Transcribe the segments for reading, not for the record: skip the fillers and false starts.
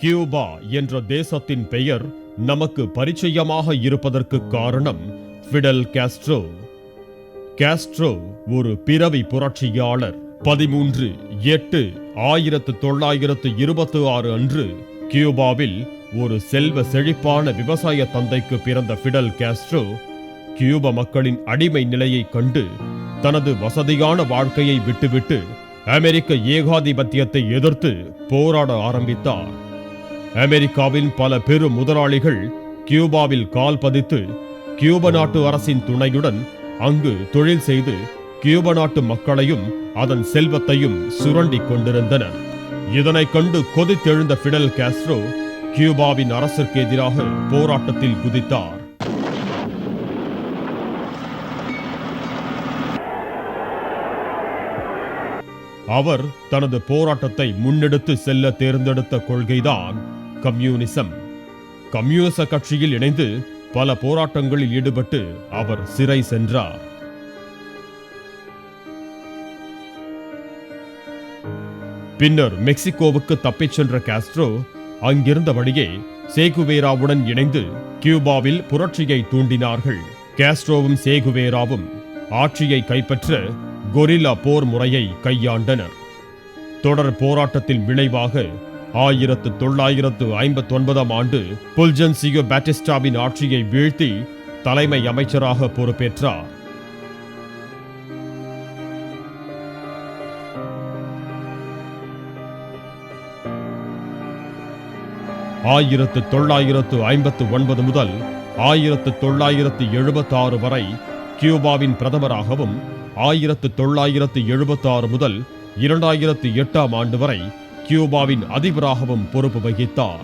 Cuba என்ற தேசத்தின் பெயர் நமக்கு பரிச்சயமாக இருப்பதற்கு காரணம் ஃபிடல் காஸ்ட்ரோ. காஸ்ட்ரோ ஒரு பிறவி புரட்சியாளர். 13/8/1926 அன்று கியூபாவில் ஒரு செல்வ செழிப்பான விவசாய தந்தைக்கு பிறந்த ஃபிடல் காஸ்ட்ரோ கியூப மக்களின் அடிமை நிலையை கண்டு தனது வசதியான வாழ்க்கையை விட்டுவிட்டு அமெரிக்க ஏகாதிபத்தியத்தை எதிர்த்து போராட ஆரம்பித்தார். அமெரிக்காவின் பல பெரு முதலாளிகள் கியூபாவில் கால் பதித்து கியூப நாட்டு அரசின் துணையுடன் அங்கு தொழில் செய்து கியூப நாட்டு மக்களையும் அதன் செல்வத்தையும் சுரண்டி கொண்டிருந்தனர். இதனை கண்டு கொதித்தெழுந்த ஃபிடல் காஸ்ட்ரோ கியூபாவின் அரசிற்கு எதிராக போராட்டத்தில் குதித்தார். அவர் தனது போராட்டத்தை முன்னெடுத்து செல்ல தேர்ந்தெடுத்த கொள்கைதான் கம்யூனிசம். கம்யூனிச கட்சியில் இணைந்து பல போராட்டங்களில் ஈடுபட்டு அவர் சிறை சென்றார். பின்னர் மெக்சிகோவுக்கு தப்பிச் சென்ற காஸ்ட்ரோ அங்கிருந்தபடியே சேகுவேராவுடன் இணைந்து கியூபாவில் புரட்சியை தூண்டினார்கள். காஸ்ட்ரோவும் சேகுவேராவும் ஆட்சியை கைப்பற்ற கொரில்லா போர் முறையை கையாண்டனர். தொடர் போராட்டத்தின் விளைவாக 1959 ஆண்டு புல்ஜன்சியோ பாட்டிஸ்டாவின் ஆட்சியை வீழ்த்தி தலைமை அமைச்சராக பொறுப்பேற்றார். ஆயிரத்து 1959 முதல் 1976 வரை கியூபாவின் பிரதமராகவும் 1976 முதல் 2008 ஆண்டு வரை கியூபாவின் அதிபராகவும் பொறுப்பு வகித்தார்.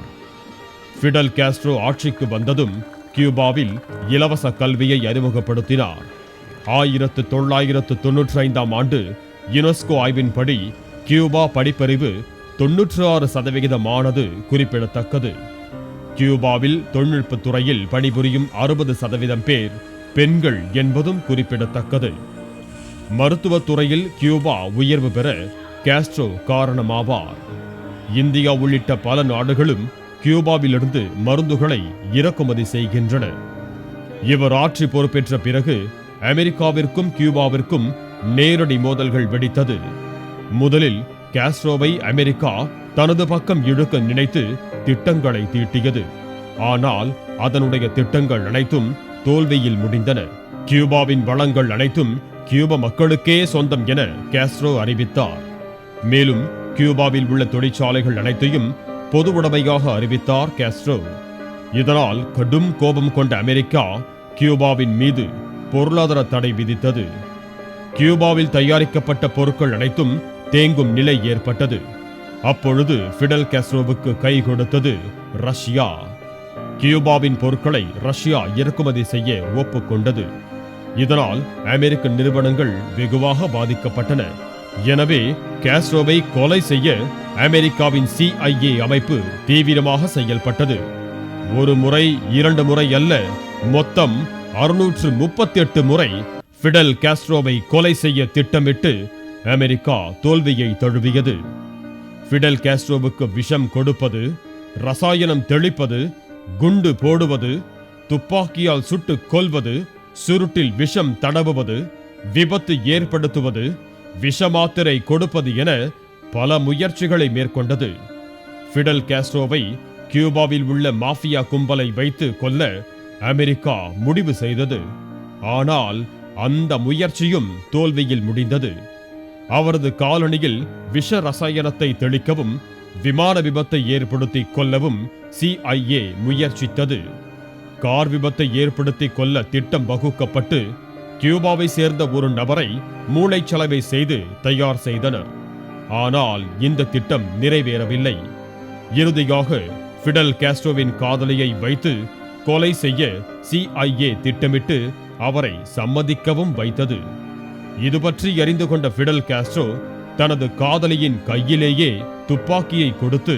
ஃபிடல் காஸ்ட்ரோ ஆட்சிக்கு வந்ததும் கியூபாவில் இலவச கல்வியை அறிமுகப்படுத்தினார். 1995 ஆண்டு யுனெஸ்கோ ஆய்வின்படி கியூபா படிப்பறிவு 96% குறிப்பிடத்தக்கது. கியூபாவில் தொழில்நுட்பத் துறையில் பணிபுரியும் 60% பேர் பெண்கள் என்பதும் குறிப்பிடத்தக்கது. மருத்துவத் துறையில் கியூபா உயர்வு பெற காஸ்ட்ரோ காரணமாவார். இந்தியா உள்ளிட்ட பல நாடுகளும் கியூபாவிலிருந்து மருந்துகளை இறக்குமதி செய்கின்றன. இவர் ஆட்சி பொறுப்பேற்ற பிறகு அமெரிக்காவிற்கும் கியூபாவிற்கும் நேரடி மோதல்கள் வெடித்தது. முதலில் காஸ்ட்ரோவை அமெரிக்கா தனது பக்கம் இழுக்க நினைத்து திட்டங்களை தீட்டியது. ஆனால் அதனுடைய திட்டங்கள் அனைத்தும் தோல்வியில் முடிந்தன. கியூபாவின் வளங்கள் அனைத்தும் கியூப மக்களுக்கே சொந்தம் என காஸ்ட்ரோ அறிவித்தார். மேலும் கியூபாவில் உள்ள தொழிற்சாலைகள் அனைத்தையும் பொது உடைமையாக அறிவித்தார் காஸ்ட்ரோ. இதனால் கடும் கோபம் கொண்ட அமெரிக்கா கியூபாவின் மீது பொருளாதார தடை விதித்தது. கியூபாவில் தயாரிக்கப்பட்ட பொருட்கள் அனைத்தும் தேங்கும் நிலை ஏற்பட்டது. அப்பொழுது ஃபிடல் காஸ்ட்ரோவுக்கு கை கொடுத்தது ரஷ்யா. கியூபாவின் பொருட்களை ரஷ்யா இறக்குமதி செய்ய ஒப்புக்கொண்டது. இதனால் அமெரிக்க நிறுவனங்கள் வெகுவாக பாதிக்கப்பட்டன. எனவே காஸ்ட்ரோவை கொலை செய்ய அமெரிக்காவின் CIA அமைப்பு தீவிரமாக செயல்பட்டது. ஒரு முறை 2 முறை அல்ல, மொத்தம் 638 முறை ஃபிடல் காஸ்ட்ரோவை கொலை செய்ய திட்டமிட்டு அமெரிக்கா தோல்வியை தழுவியது. ஃபிடல் காஸ்ட்ரோவுக்கு விஷம் கொடுப்பது, ரசாயனம் தெளிப்பது, குண்டு போடுவது, துப்பாக்கியால் சுட்டு கொல்வது, சுருட்டில் விஷம் தடவுவது, விபத்து ஏற்படுத்துவது, விஷமாத்திரை கொடுப்பது என பல முயற்சிகளை மேற்கொண்டது. ஃபிடல் காஸ்ட்ரோவை கியூபாவில் உள்ள மாஃபியா கும்பலை வைத்து கொல்ல அமெரிக்கா முடிவு செய்தது. ஆனால் அந்த முயற்சியும் தோல்வியில் முடிந்தது. அவரது காலணியில் விஷ ரசாயனத்தை தெளிக்கவும் விமான விபத்தை ஏற்படுத்தி கொல்லவும் CIA முயற்சித்தது. கார் விபத்தை ஏற்படுத்தி கொல்ல திட்டம் வகுக்கப்பட்டு கியூபாவை சேர்ந்த ஒரு நபரை மூளைச்சலவை செய்து தயார் செய்தனர். ஆனால் இந்த திட்டம் நிறைவேறவில்லை. இறுதியாக ஃபிடல் காஸ்ட்ரோவின் காதலியை வைத்து கொலை செய்ய CIA திட்டமிட்டு அவரை சம்மதிக்கவும் வைத்தது. இது பற்றி அறிந்து கொண்ட ஃபிடல் காஸ்ட்ரோ தனது காதலியின் கையிலேயே துப்பாக்கியை கொடுத்து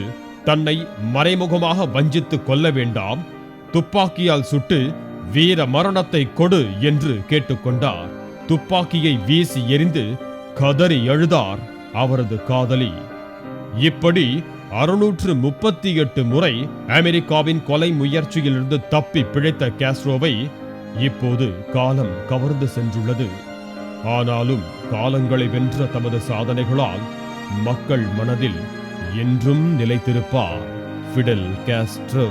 தன்னை மறைமுகமாக வஞ்சித்து கொல்ல வேண்டாம், துப்பாக்கியால் சுட்டு வீர மரணத்தை கொடு என்று கேட்டுக்கொண்டார். துப்பாக்கியை வீசி எறிந்து கதறி எழுதார் அவரது காதலி. இப்படி 638 முறை அமெரிக்காவின் கொலை முயற்சியிலிருந்து தப்பி பிழைத்த காஸ்ட்ரோவை இப்போது காலம் கவர்ந்து சென்றுள்ளது. ஆனாலும் காலங்களை வென்ற தமது சாதனைகளால் மக்கள் மனதில் என்றும் நிலைத்திருப்பார் ஃபிடெல் காஸ்ட்ரோ.